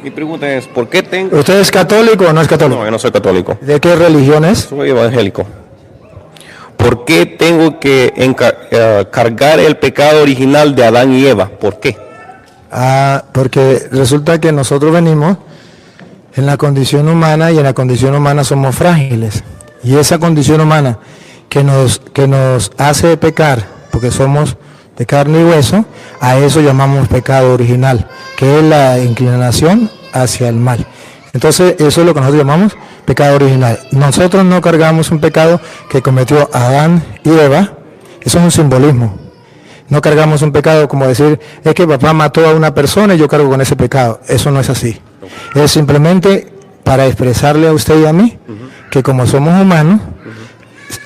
Mi pregunta es, ¿por qué tengo...? ¿Usted es católico o no es católico? No, yo no soy católico. ¿De qué religión es? Soy evangélico. ¿Por qué tengo que cargar el pecado original de Adán y Eva? ¿Por qué? Porque resulta que nosotros venimos en la condición humana y en la condición humana somos frágiles. Y esa condición humana que nos hace pecar, porque somos de carne y hueso, a eso llamamos pecado original, que es la inclinación hacia el mal. Entonces eso es lo que nosotros llamamos pecado original. Nosotros no cargamos un pecado que cometió Adán y Eva, eso es un simbolismo. No cargamos un pecado como decir, es que papá mató a una persona y yo cargo con ese pecado. Eso no es así. Es simplemente para expresarle a usted y a mí que como somos humanos,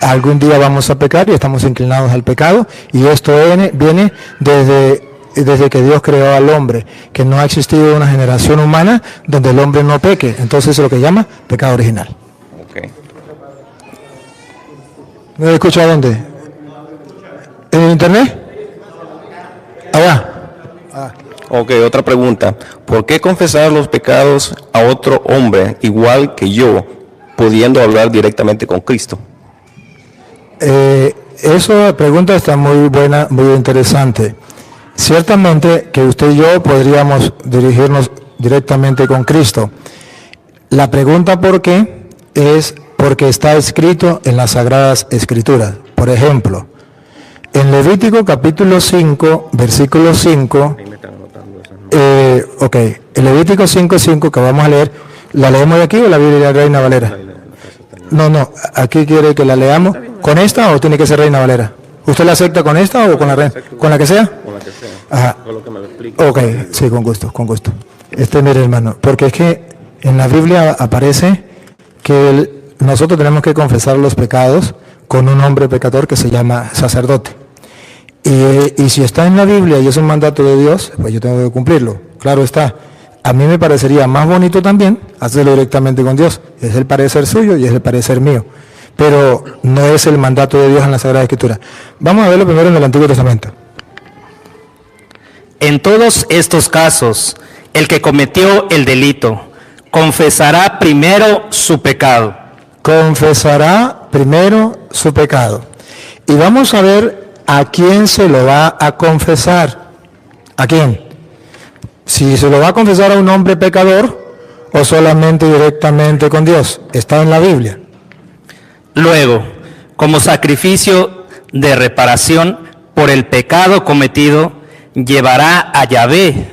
algún día vamos a pecar y estamos inclinados al pecado, y esto viene desde que Dios creó al hombre, que no ha existido una generación humana donde el hombre no peque. Entonces es lo que llama pecado original. Okay. ¿Me escucha dónde? ¿En internet? Allá. Ok, otra pregunta. ¿Por qué confesar los pecados a otro hombre igual que yo, pudiendo hablar directamente con Cristo? Esa pregunta está muy buena, muy interesante. Ciertamente que usted y yo podríamos dirigirnos directamente con Cristo. La pregunta ¿por qué? Es porque está escrito en las Sagradas Escrituras. Por ejemplo, en Levítico capítulo 5, versículo 5, en Levítico 5:5 que vamos a leer, ¿la leemos de aquí o la Biblia Reina Valera? No, aquí quiere que la leamos. ¿Con esta o tiene que ser Reina Valera? ¿Usted la acepta con esta o con la Reina? ¿Con la que sea? Con la que sea. Ajá. Con lo que me lo explique. Ok, sí, con gusto. Mire, hermano, porque es que en la Biblia aparece que nosotros tenemos que confesar los pecados con un hombre pecador que se llama sacerdote. Y si está en la Biblia y es un mandato de Dios, pues yo tengo que cumplirlo. Claro está. A mí me parecería más bonito también hacerlo directamente con Dios. Es el parecer suyo y es el parecer mío. Pero no es el mandato de Dios en la Sagrada Escritura. Vamos a verlo primero en el Antiguo Testamento. En todos estos casos, el que cometió el delito confesará primero su pecado. Confesará primero su pecado. Y vamos a ver a quién se lo va a confesar. ¿A quién? Si se lo va a confesar a un hombre pecador o solamente directamente con Dios. Está en la Biblia. Luego, como sacrificio de reparación por el pecado cometido, llevará a Yahvé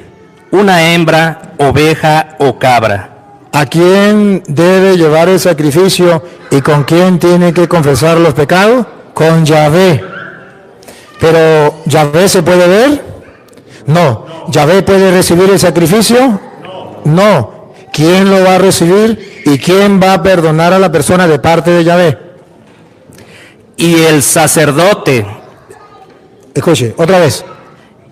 una hembra, oveja o cabra. ¿A quién debe llevar el sacrificio y con quién tiene que confesar los pecados? Con Yahvé. ¿Pero Yahvé se puede ver? No. ¿Yahvé puede recibir el sacrificio? No. ¿Quién lo va a recibir y quién va a perdonar a la persona de parte de Yahvé? Y el sacerdote. Escuche, otra vez.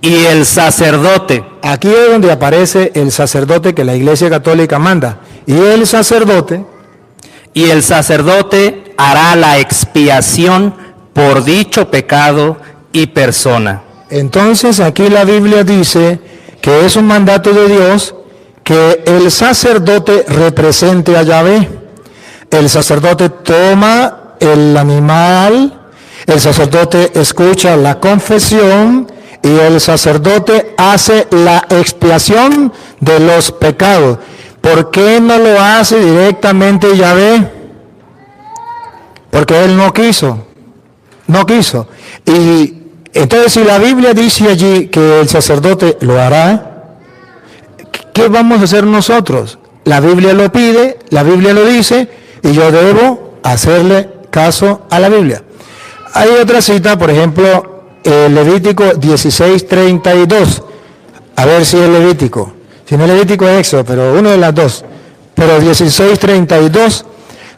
Y el sacerdote. Aquí es donde aparece el sacerdote que la Iglesia Católica manda. Y el sacerdote hará la expiación por dicho pecado y persona. Entonces aquí la Biblia dice que es un mandato de Dios que el sacerdote represente a Yahvé. El sacerdote toma el animal, el sacerdote escucha la confesión y el sacerdote hace la expiación de los pecados. ¿Por qué no lo hace directamente Yahvé? Porque él no quiso. Y entonces si la Biblia dice allí que el sacerdote lo hará, ¿qué vamos a hacer nosotros? La Biblia lo pide, la Biblia lo dice y yo debo hacerle caso a la Biblia. Hay otra cita, por ejemplo, Levítico 16:32. A ver si es Levítico. Si no es Levítico es Éxodo, pero una de las dos. Pero 16:32,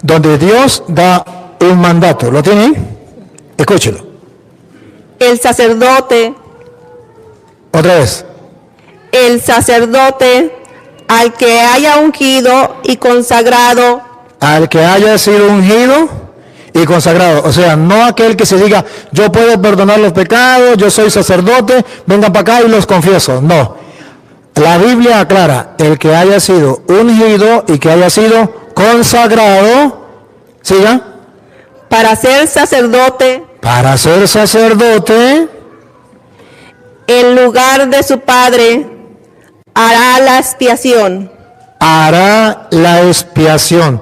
donde Dios da un mandato. ¿Lo tiene ahí? Escúchelo. El sacerdote. Otra vez. El sacerdote al que haya ungido y consagrado. Al que haya sido ungido y consagrado. O sea, no aquel que se diga, yo puedo perdonar los pecados, yo soy sacerdote, vengan para acá y los confieso. No. La Biblia aclara, el que haya sido ungido y que haya sido consagrado, siga, para ser sacerdote para ser sacerdote, en lugar de su padre, hará la expiación. hará la expiación.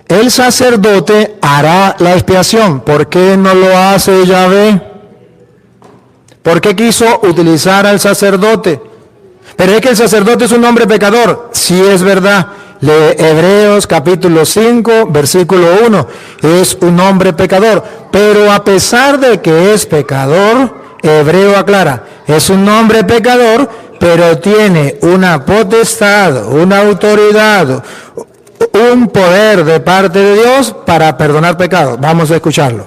El sacerdote hará la expiación. ¿Por qué no lo hace Yahvé? ¿Por qué quiso utilizar al sacerdote? Pero es que el sacerdote es un hombre pecador. Sí, es verdad. Lee Hebreos capítulo 5, versículo 1. Es un hombre pecador. Pero a pesar de que es pecador, Hebreo aclara, es un hombre pecador, pero tiene una potestad, una autoridad, un poder de parte de Dios para perdonar pecados. Vamos a escucharlo.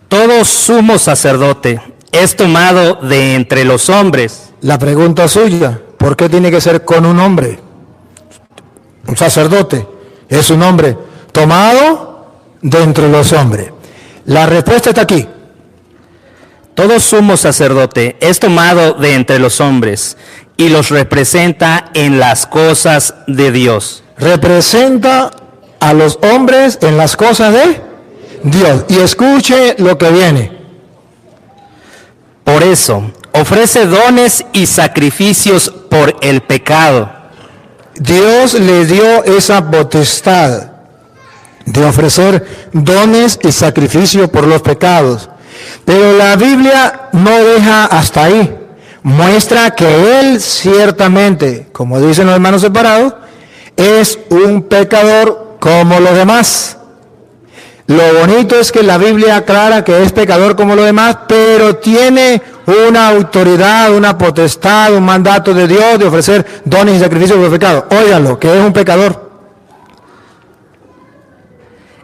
Todo sumo sacerdote es tomado de entre los hombres. La pregunta suya, ¿por qué tiene que ser con un hombre? Un sacerdote es un hombre tomado de entre los hombres. La respuesta está aquí. Todo sumo sacerdote es tomado de entre los hombres y los representa en las cosas de Dios. Representa a los hombres en las cosas de Dios. Y escuche lo que viene. Por eso, ofrece dones y sacrificios por el pecado. Dios le dio esa potestad de ofrecer dones y sacrificios por los pecados. Pero la Biblia no deja hasta ahí. Muestra que Él ciertamente, como dicen los hermanos separados, es un pecador como los demás. Lo bonito es que la Biblia aclara que es pecador como los demás, pero tiene una autoridad, una potestad, un mandato de Dios de ofrecer dones y sacrificios por el pecado. Óiganlo, que es un pecador.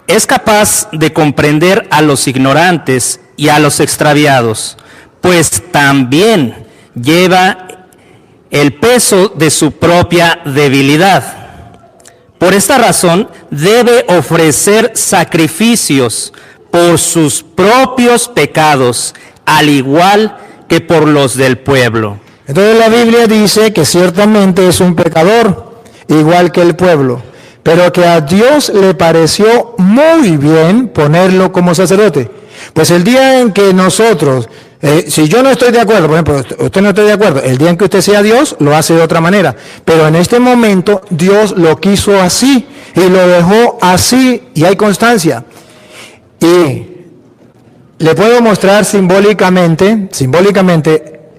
Es capaz de comprender a los ignorantes y a los extraviados, pues también lleva el peso de su propia debilidad. Por esta razón, debe ofrecer sacrificios por sus propios pecados, al igual que por los del pueblo. Entonces la Biblia dice que ciertamente es un pecador, igual que el pueblo, pero que a Dios le pareció muy bien ponerlo como sacerdote. Pues el día en que nosotros, si yo no estoy de acuerdo, por ejemplo, usted no está de acuerdo, el día en que usted sea Dios, lo hace de otra manera. Pero en este momento Dios lo quiso así y lo dejó así y hay constancia. Y le puedo mostrar simbólicamente,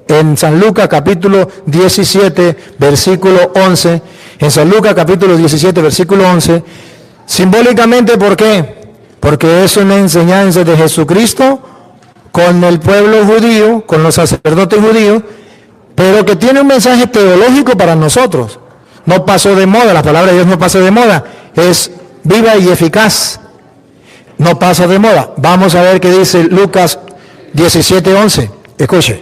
en San Lucas capítulo 17, versículo 11, en San Lucas capítulo 17, versículo 11, simbólicamente, ¿por qué? Porque es una enseñanza de Jesucristo con el pueblo judío, con los sacerdotes judíos, pero que tiene un mensaje teológico para nosotros. No pasó de moda, la palabra de Dios no pasa de moda, es viva y eficaz. No pasa de moda. Vamos a ver qué dice Lucas 17:11. Escuche.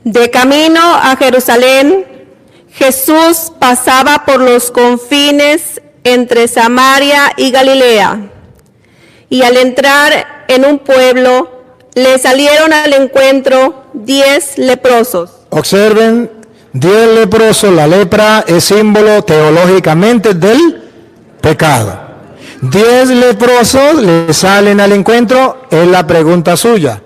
De camino a Jerusalén, Jesús pasaba por los confines entre Samaria y Galilea. Y al entrar en un pueblo, le salieron al encuentro 10 leprosos. Observen, 10 leprosos. La lepra es símbolo teológicamente del pecado. 10 leprosos le salen al encuentro. Es la pregunta suya.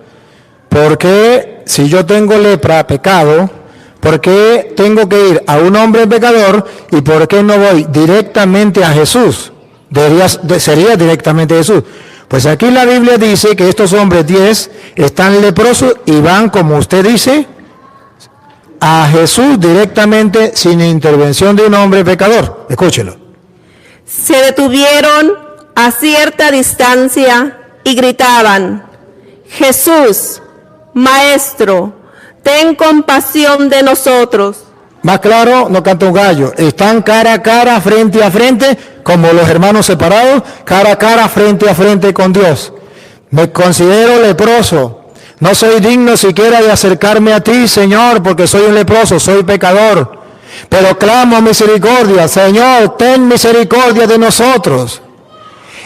¿Por qué, si yo tengo lepra, pecado, por qué tengo que ir a un hombre pecador y por qué no voy directamente a Jesús? Sería directamente a Jesús. Pues aquí la Biblia dice que estos hombres 10 están leprosos y van, como usted dice, a Jesús directamente sin intervención de un hombre pecador. Escúchelo. Se detuvieron a cierta distancia y gritaban: Jesús, Maestro, ten compasión de nosotros. Más claro, no canta un gallo. Están cara a cara, frente a frente, como los hermanos separados, cara a cara, frente a frente con Dios. Me considero leproso. No soy digno siquiera de acercarme a ti, Señor, porque soy un leproso, soy pecador. Pero clamo misericordia, Señor, ten misericordia de nosotros.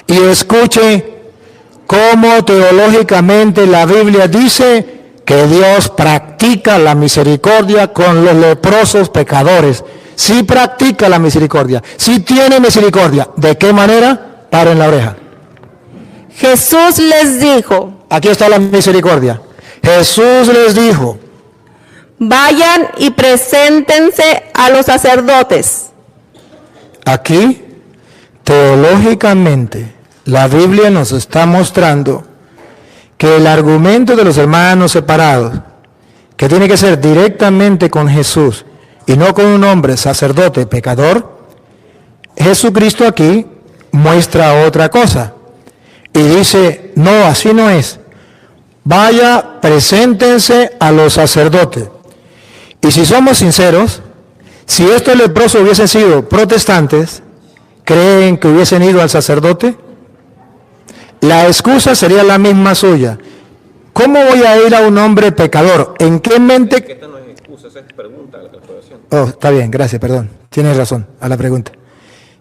Y escuche cómo teológicamente la Biblia dice que Dios practica la misericordia con los leprosos pecadores. Sí practica la misericordia, sí tiene misericordia. ¿De qué manera? Paren la oreja. Jesús les dijo, Aquí está la misericordia. Jesús les dijo, vayan y preséntense a los sacerdotes. aquí, teológicamente, la Biblia nos está mostrando que el argumento de los hermanos separados, que tiene que ser directamente con Jesús y no con un hombre sacerdote pecador, Jesucristo aquí muestra otra cosa y dice, no, así no es. Vaya, preséntense a los sacerdotes. Y si somos sinceros, si estos leprosos hubiesen sido protestantes, ¿creen que hubiesen ido al sacerdote? La excusa sería la misma suya. ¿Cómo voy a ir a un hombre pecador? ¿En qué mente? Esta no es excusa, esa es pregunta a la calculación. Oh, está bien, gracias, perdón. Tienes razón a la pregunta.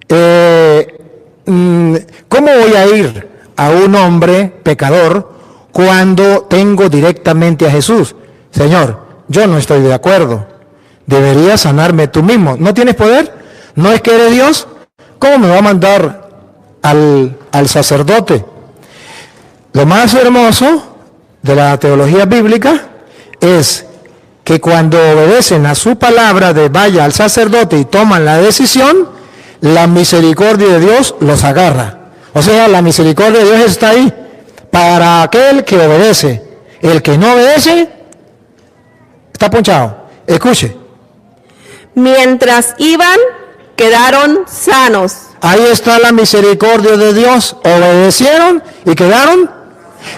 ¿Cómo voy a ir a un hombre pecador cuando tengo directamente a Jesús? Señor, yo no estoy de acuerdo. Deberías sanarme tú mismo. ¿No tienes poder? ¿No es que eres Dios? ¿Cómo me va a mandar al sacerdote? Lo más hermoso de la teología bíblica es que cuando obedecen a su palabra de vaya al sacerdote y toman la decisión, la misericordia de Dios los agarra. O sea, la misericordia de Dios está ahí para aquel que obedece. El que no obedece está ponchado. Escuche. Mientras iban, quedaron sanos. Ahí está la misericordia de Dios. Obedecieron y quedaron.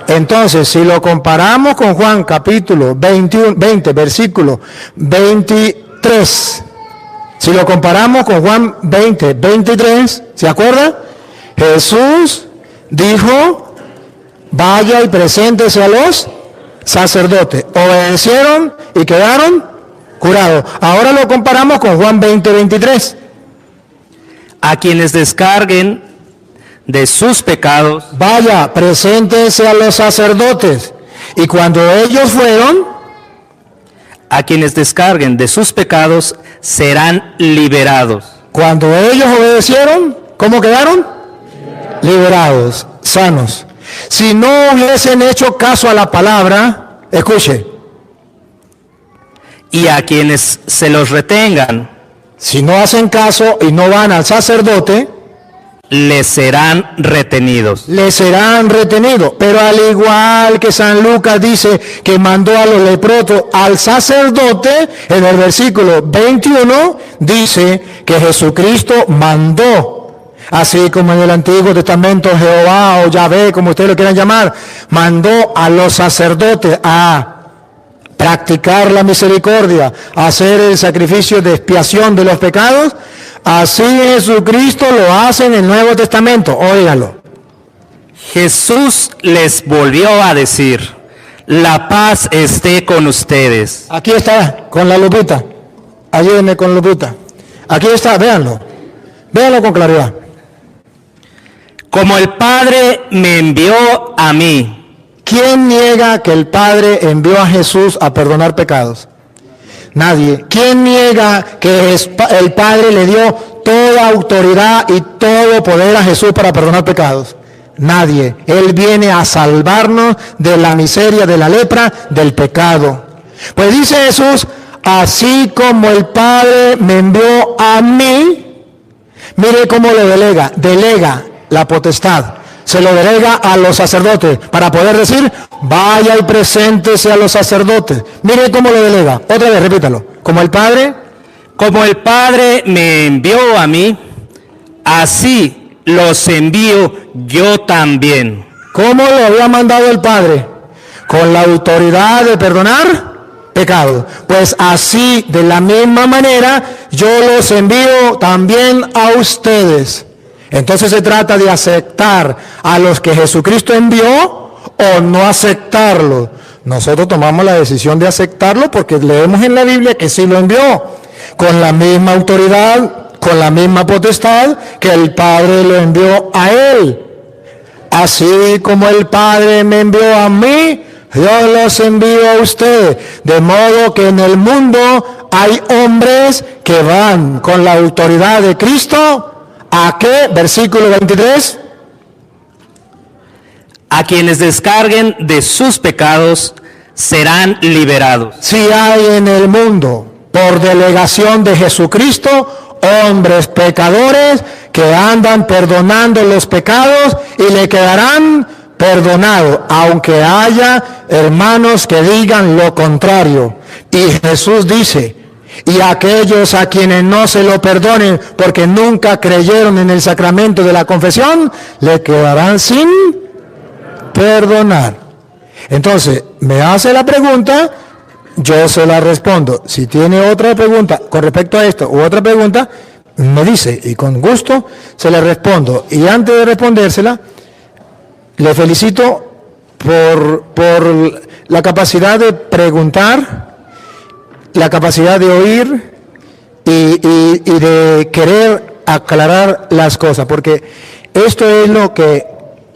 Entonces, si lo comparamos con Juan capítulo 20, versículo 23, si lo comparamos con Juan 20, 23, ¿se acuerda? Jesús dijo, vaya y preséntese a los sacerdotes. Obedecieron y quedaron curados. Ahora lo comparamos con Juan 20, 23. A quienes descarguen de sus pecados, Vaya, preséntense a los sacerdotes. Y cuando ellos fueron, a quienes descarguen de sus pecados serán liberados. cuando ellos obedecieron, ¿cómo quedaron? Liberados, sanos. Si no hubiesen hecho caso a la palabra, escuche, Y a quienes se los retengan, si no hacen caso y no van al sacerdote, les serán retenidos. les serán retenidos. Pero al igual que San Lucas dice que mandó a los leprosos al sacerdote, en el versículo 21 dice que Jesucristo mandó, así como en el Antiguo Testamento Jehová o Yahvé, como ustedes lo quieran llamar, mandó a los sacerdotes a practicar la misericordia, a hacer el sacrificio de expiación de los pecados. Así Jesucristo lo hace en el Nuevo Testamento. Óigalo. Jesús les volvió a decir, la paz esté con ustedes. Aquí está, con la lupita. Ayúdenme con lupita. Aquí está, véanlo. Véanlo con claridad. Como el Padre me envió a mí, ¿Quién niega que el Padre envió a Jesús a perdonar pecados? Nadie. ¿Quién niega que el Padre le dio toda autoridad y todo poder a Jesús para perdonar pecados? Nadie. Él viene a salvarnos de la miseria, de la lepra, del pecado. Pues dice Jesús, así como el Padre me envió a mí, mire cómo le delega la potestad. Se lo delega a los sacerdotes para poder decir, vaya y preséntese a los sacerdotes. Mire cómo lo delega. Otra vez, repítalo. Como el Padre me envió a mí, así los envío yo también. ¿Cómo lo había mandado el Padre? Con la autoridad de perdonar pecados. Pues así, de la misma manera, yo los envío también a ustedes. Entonces se trata de aceptar a los que Jesucristo envió o no aceptarlo. Nosotros tomamos la decisión de aceptarlo porque leemos en la Biblia que sí lo envió, con la misma autoridad, con la misma potestad que el Padre lo envió a él. Así como el Padre me envió a mí, yo los envío a usted. De modo que en el mundo hay hombres que van con la autoridad de Cristo. ¿A qué? Versículo 23. A quienes descarguen de sus pecados serán liberados. Si hay en el mundo, por delegación de Jesucristo, hombres pecadores que andan perdonando los pecados y le quedarán perdonados, aunque haya hermanos que digan lo contrario. Y Jesús dice, y aquellos a quienes no se lo perdonen porque nunca creyeron en el sacramento de la confesión, le quedarán sin perdonar. Entonces, me hace la pregunta, yo se la respondo. Si tiene otra pregunta con respecto a esto u otra pregunta, me dice y con gusto se la respondo. Y antes de respondérsela, le felicito por la capacidad de preguntar, la capacidad de oír y de querer aclarar las cosas, porque esto es lo que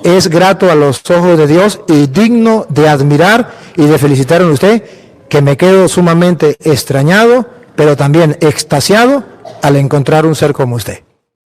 es grato a los ojos de Dios y digno de admirar y de felicitar a usted, que me quedo sumamente extrañado, pero también extasiado al encontrar un ser como usted.